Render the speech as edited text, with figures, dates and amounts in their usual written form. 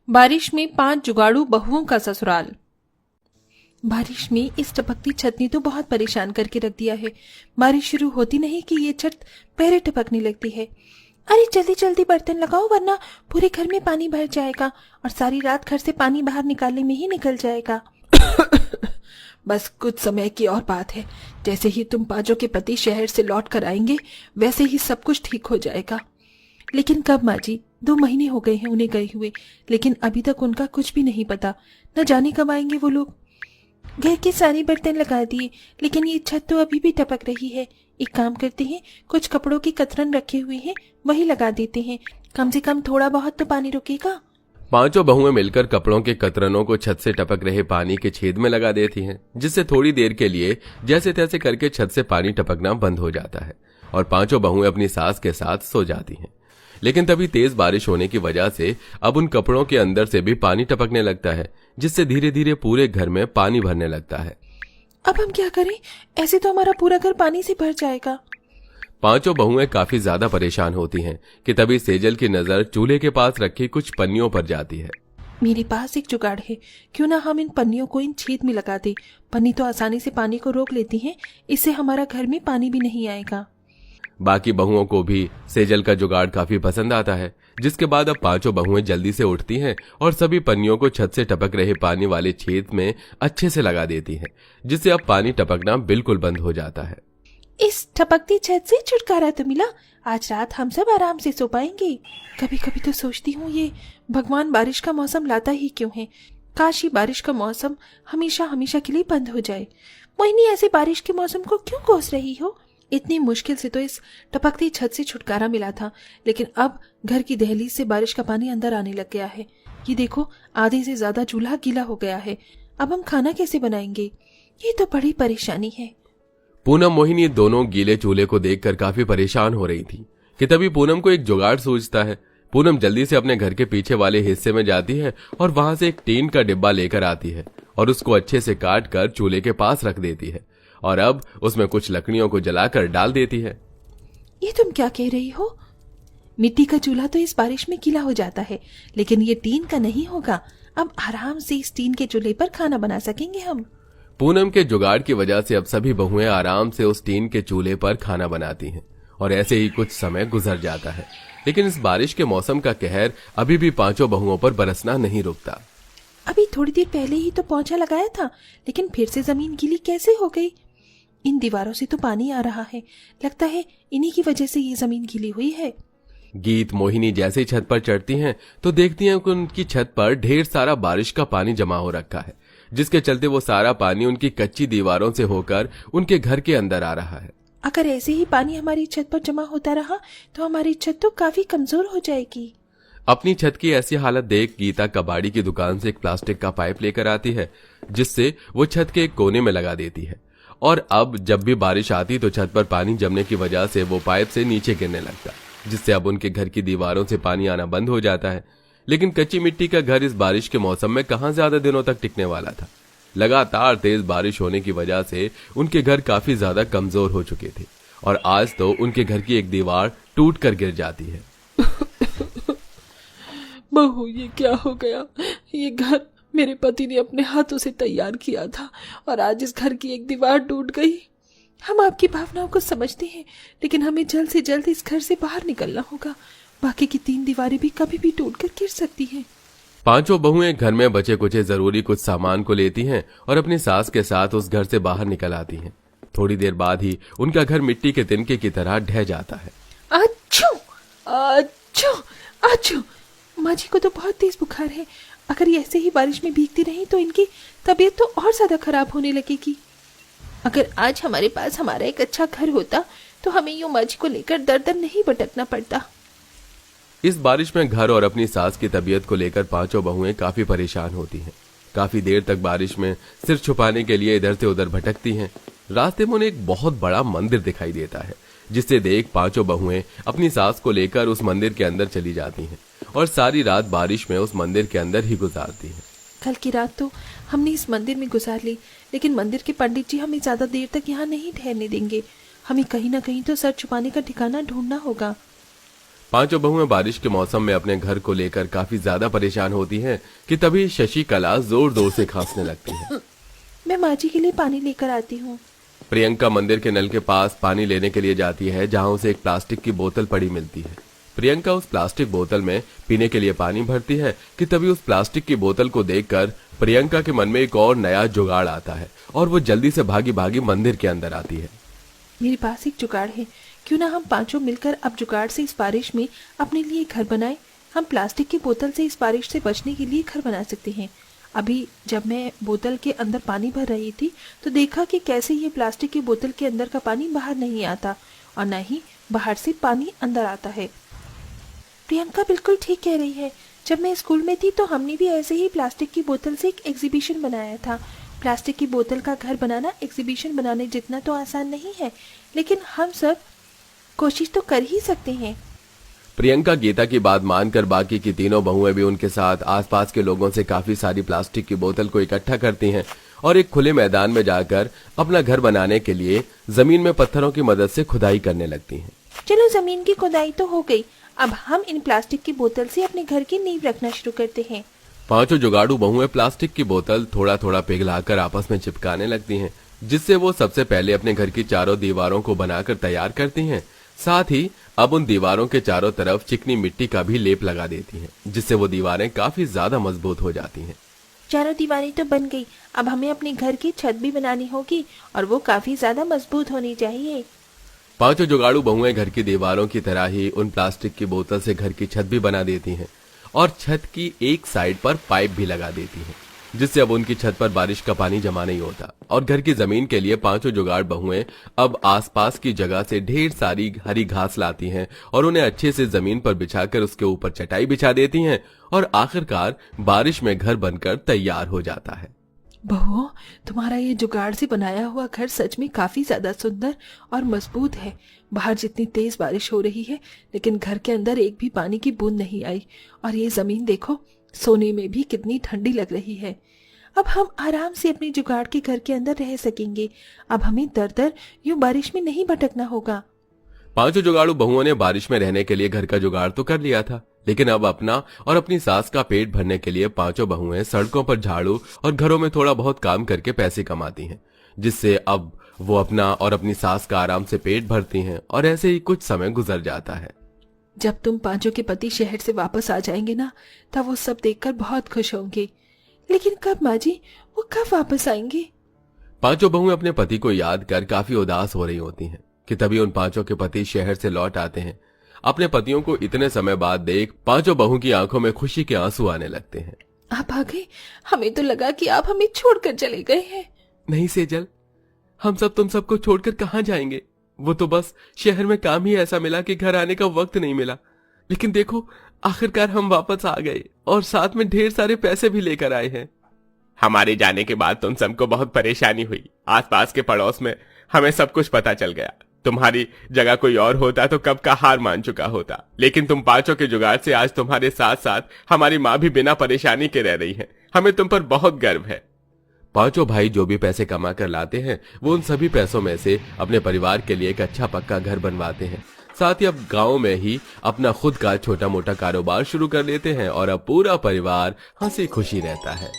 बारिश में 5 जुगाड़ू बहुओं का ससुराल। बारिश में इस टपकती छत ने तो बहुत परेशान करके रख दिया है। बारिश शुरू होती नहीं कि ये छत पैरे टपकने लगती है। अरे जल्दी जल्दी बर्तन लगाओ वरना पूरे घर में पानी भर जाएगा और सारी रात घर से पानी बाहर निकालने में ही निकल जाएगा। बस कुछ समय की और बात है। जैसे ही तुम पाजो के पति शहर से लौट कर आएंगे वैसे ही सब कुछ ठीक हो जाएगा। लेकिन कब माँ जी? 2 महीने हो गए हैं उन्हें गए हुए, लेकिन अभी तक उनका कुछ भी नहीं पता। न जाने कब आएंगे वो लोग। घर के सारे बर्तन लगा दिए लेकिन ये छत तो अभी भी टपक रही है। एक काम करते हैं, कुछ कपड़ों की कतरन रखे हुए हैं वही लगा देते हैं, कम से कम थोड़ा बहुत तो पानी रुकेगा। 5 बहुएं मिलकर कपड़ों के कतरनों को छत से टपक रहे पानी के छेद में लगा देती हैं, जिससे थोड़ी देर के लिए जैसे तैसे करके छत से पानी टपकना बंद हो जाता है और 5 बहुएं अपनी सास के साथ सो जाती हैं। लेकिन तभी तेज बारिश होने की वजह से अब उन कपड़ों के अंदर से भी पानी टपकने लगता है, जिससे धीरे धीरे पूरे घर में पानी भरने लगता है। अब हम क्या करें? ऐसे तो हमारा पूरा घर पानी से भर जाएगा। 5 बहुएं काफी ज्यादा परेशान होती हैं कि तभी सेजल की नजर चूल्हे के पास रखी कुछ पन्नियों पर जाती है। मेरे पास एक जुगाड़ है, क्यों ना हम इन पन्नियों को इन छेद में लगा दें। पन्नी तो आसानी से पानी को रोक लेती हैं, इससे हमारा घर में पानी भी नहीं आएगा। बाकी बहुओं को भी सेजल का जुगाड़ काफी पसंद आता है, जिसके बाद अब 5 बहुएं जल्दी से उठती हैं और सभी पन्नियों को छत से टपक रहे पानी वाले छेद में अच्छे से लगा देती हैं, जिससे अब पानी टपकना बिल्कुल बंद हो जाता है। इस टपकती छत से छुटकारा तो मिला। आज रात हम सब आराम से सो पाएंगे। कभी कभी तो सोचती हूँ ये भगवान बारिश का मौसम लाता ही क्यों है। काश ये बारिश का मौसम हमेशा हमेशा के लिए बंद हो जाए। मोहिनी ऐसे बारिश के मौसम को क्यों कोस रही हो? इतनी मुश्किल से तो इस टपकती छत से छुटकारा मिला था, लेकिन अब घर की दहलीज से बारिश का पानी अंदर आने लग गया है। ये देखो, आधे से ज्यादा चूल्हा गीला हो गया है। अब हम खाना कैसे बनाएंगे? ये तो बड़ी परेशानी है। पूनम मोहिनी दोनों गीले चूल्हे को देखकर काफी परेशान हो रही थी कि तभी पूनम को एक जुगाड़ सूझता है। पूनम जल्दी से अपने घर के पीछे वाले हिस्से में जाती है और वहां से एक टीन का डिब्बा लेकर आती है और उसको अच्छे से काट कर चूल्हे के पास रख देती है और अब उसमें कुछ लकड़ियों को जलाकर डाल देती है। ये तुम क्या कह रही हो? मिट्टी का चूल्हा तो इस बारिश में गीला हो जाता है, लेकिन ये टीन का नहीं होगा। अब आराम से इस टीन के चूल्हे पर खाना बना सकेंगे हम। पूनम के जुगाड़ की वजह से अब सभी बहुएं आराम से उस टीन के चूल्हे पर खाना बनाती हैं और ऐसे ही कुछ समय गुजर जाता है। लेकिन इस बारिश के मौसम का कहर अभी भी 5 बहुओं पर बरसना नहीं रुकता। अभी थोड़ी देर पहले ही तो पोंछा लगाया था, लेकिन फिर से जमीन गीली कैसे हो गई? इन दीवारों से तो पानी आ रहा है, लगता है इन्हीं की वजह से ये जमीन गीली हुई है। गीत मोहिनी जैसे ही छत पर चढ़ती हैं तो देखती हैं कि उनकी छत पर ढेर सारा बारिश का पानी जमा हो रखा है, जिसके चलते वो सारा पानी उनकी कच्ची दीवारों से होकर उनके घर के अंदर आ रहा है। अगर ऐसे ही पानी हमारी छत पर जमा होता रहा तो हमारी छत तो काफी कमजोर हो जाएगी। अपनी छत की ऐसी हालत देख गीता कबाड़ी की दुकान से एक प्लास्टिक का पाइप लेकर आती है, जिससे वो छत के एक कोने में लगा देती है और अब जब भी बारिश आती तो छत पर पानी जमने की वजह से वो पाइप से नीचे गिरने लगता, जिससे अब उनके घर की दीवारों से पानी आना बंद हो जाता है। लेकिन कच्ची मिट्टी का घर इस बारिश के मौसम में कहां ज्यादा दिनों तक टिकने वाला था। लगातार तेज बारिश होने की वजह से उनके घर काफी ज्यादा कमजोर हो चुके थे और आज तो उनके घर की एक दीवार टूट कर गिर जाती है। बहू, ये क्या हो गया? ये घर मेरे पति ने अपने हाथों से तैयार किया था और आज इस घर की एक दीवार टूट गई। हम आपकी भावनाओं को समझते हैं, लेकिन हमें जल्द से जल्द इस घर से बाहर निकलना होगा। बाकी की 3 दीवारें भी कभी भी टूटकर गिर सकती हैं। 5 बहुएं घर में बचे कुचे जरूरी कुछ सामान को लेती हैं और अपनी सास के साथ उस घर से बाहर निकल आती हैं। थोड़ी देर बाद ही उनका घर मिट्टी के तिनके की तरह ढह जाता है। अच्छू अच्छू अच्छू, माँ जी को तो बहुत तेज बुखार है। अगर ये ऐसे ही बारिश में भीगती रही तो इनकी तबीयत तो और ज्यादा खराब होने लगेगी। अगर आज हमारे पास हमारा एक अच्छा घर होता तो हमें यूं माँ जी को लेकर दर दर नहीं भटकना पड़ता। इस बारिश में घर और अपनी सास की तबीयत को लेकर 5 बहुएं काफी परेशान होती हैं। काफी देर तक बारिश में सिर छुपाने के लिए इधर से उधर भटकती हैं। रास्ते में उन्हें एक बहुत बड़ा मंदिर दिखाई देता है, जिससे देख 5 बहुएं अपनी सास को लेकर उस मंदिर के अंदर चली जाती हैं और सारी रात बारिश में उस मंदिर के अंदर ही गुजारती हैं। कल की रात तो हमने इस मंदिर में गुजार ली, लेकिन मंदिर के पंडित जी हमें ज्यादा देर तक यहाँ नहीं ठहरने देंगे। हमें कहीं ना कहीं तो सर छुपाने का ठिकाना ढूंढना होगा। पांचों बहुएं बारिश के मौसम में अपने घर को लेकर काफी ज्यादा परेशान होती हैं कि तभी शशिकला जोर जोर से खांसने लगती है। मैं माँ जी के लिए पानी लेकर आती हूँ। प्रियंका मंदिर के नल के पास पानी लेने के लिए जाती है, जहां उसे एक प्लास्टिक की बोतल पड़ी मिलती है। प्रियंका उस प्लास्टिक बोतल में पीने के लिए पानी भरती है कि तभी उस प्लास्टिक की बोतल को देखकर प्रियंका के मन में एक और नया जुगाड़ आता है और वो जल्दी से भागी भागी मंदिर के अंदर आती है। मेरे पास एक जुगाड़ है, क्यों ना हम पांचों मिलकर अब जुगाड़ से इस बारिश में अपने लिए घर बनाएं। हम प्लास्टिक की बोतल से इस बारिश से बचने के लिए घर बना सकते हैं। अभी जब मैं बोतल के अंदर पानी भर रही थी तो देखा कि कैसे ये प्लास्टिक की बोतल के अंदर का पानी बाहर नहीं आता और न ही बाहर से पानी अंदर आता है। प्रियंका बिल्कुल ठीक कह रही है। जब मैं स्कूल में थी तो हमने भी ऐसे ही प्लास्टिक की बोतल से एक एग्जीबिशन बनाया था। प्लास्टिक की बोतल का घर बनाना एग्जीबिशन बनाने जितना तो आसान नहीं है, लेकिन हम सब कोशिश तो कर ही सकते हैं। प्रियंका गीता की बात मानकर बाकी की तीनों बहुएं भी उनके साथ आसपास के लोगों से काफी सारी प्लास्टिक की बोतल को इकट्ठा करती हैं और एक खुले मैदान में जाकर अपना घर बनाने के लिए जमीन में पत्थरों की मदद से खुदाई करने लगती हैं। चलो, जमीन की खुदाई तो हो गई, अब हम इन प्लास्टिक की बोतल से अपने घर की नींव रखना शुरू करते हैं। पांचों जुगाड़ू बहुएं प्लास्टिक की बोतल थोड़ा थोड़ा पिघलाकर आपस में चिपकाने लगती हैं, जिससे वो सबसे पहले अपने घर की चारों दीवारों को बनाकर तैयार करती हैं। साथ ही अब उन दीवारों के चारों तरफ चिकनी मिट्टी का भी लेप लगा देती हैं, जिससे वो दीवारें काफी ज्यादा मजबूत हो जाती हैं। चारों दीवारें तो बन गई, अब हमें अपने घर की छत भी बनानी होगी और वो काफी ज्यादा मजबूत होनी चाहिए। पांचों जुगाड़ू बहुएं घर की दीवारों की तरह ही उन प्लास्टिक की बोतल से घर की छत भी बना देती हैं और छत की एक साइड पर पाइप भी लगा देती हैं, जिससे अब उनकी छत पर बारिश का पानी जमा नहीं होता। और घर की जमीन के लिए पांचों जुगाड़ बहुएं अब आसपास की जगह से ढेर सारी हरी घास लाती हैं और उन्हें अच्छे से जमीन पर बिछाकर उसके ऊपर चटाई बिछा देती हैं और आखिरकार बारिश में घर बनकर तैयार हो जाता है। बहू, तुम्हारा ये जुगाड़ से बनाया हुआ घर सच में काफी ज्यादा सुंदर और मजबूत है। बाहर जितनी तेज बारिश हो रही है, लेकिन घर के अंदर एक भी पानी की बूंद नहीं आई और ये जमीन देखो, सोने में भी कितनी ठंडी लग रही है। अब हम आराम से अपने जुगाड़ के घर के अंदर रह सकेंगे। अब हमें दर दर यूं बारिश में नहीं भटकना होगा। पांचों जुगाड़ू बहुओं ने बारिश में रहने के लिए घर का जुगाड़ तो कर लिया था, लेकिन अब अपना और अपनी सास का पेट भरने के लिए पांचों बहुएं सड़कों पर झाड़ू और घरों में थोड़ा बहुत काम करके पैसे कमाती हैं, जिससे अब वो अपना और अपनी सास का आराम से पेट भरती हैं और ऐसे ही कुछ समय गुजर जाता है। जब तुम पांचों के पति शहर से वापस आ जाएंगे ना, तब वो सब देखकर बहुत खुश होंगे। लेकिन कब माँ जी, वो कब वापस आएंगे? पांचों बहुएं अपने पति को याद कर काफी उदास हो रही होती हैं कि तभी उन पांचों के पति शहर से लौट आते हैं। अपने पतियों को इतने समय बाद देख पांचों बहू की आंखों में खुशी के आंसू आने लगते हैं। आप आ गए? हमें तो लगा कि आप हमें छोड़कर चले गए हैं। नहीं सेजल, हम सब तुम सबको छोड़कर कहाँ जाएंगे। वो तो बस शहर में काम ही ऐसा मिला कि घर आने का वक्त नहीं मिला। लेकिन देखो, आखिरकार हम वापस आ गए और साथ में ढेर सारे पैसे भी लेकर आए हैं। हमारे जाने के बाद तुम सबको बहुत परेशानी हुई। आसपास के पड़ोस में हमें सब कुछ पता चल गया। तुम्हारी जगह कोई और होता तो कब का हार मान चुका होता। लेकिन तुम पांचों के जुगाड़ से आज तुम्हारे साथ साथ हमारी माँ भी बिना परेशानी के रह रही है। हमें तुम पर बहुत गर्व है। पांचों भाई जो भी पैसे कमा कर लाते हैं, वो उन सभी पैसों में से अपने परिवार के लिए एक अच्छा पक्का घर बनवाते हैं। साथ ही अब गांव में ही अपना खुद का छोटा मोटा कारोबार शुरू कर लेते हैं और अब पूरा परिवार हंसी खुशी रहता है।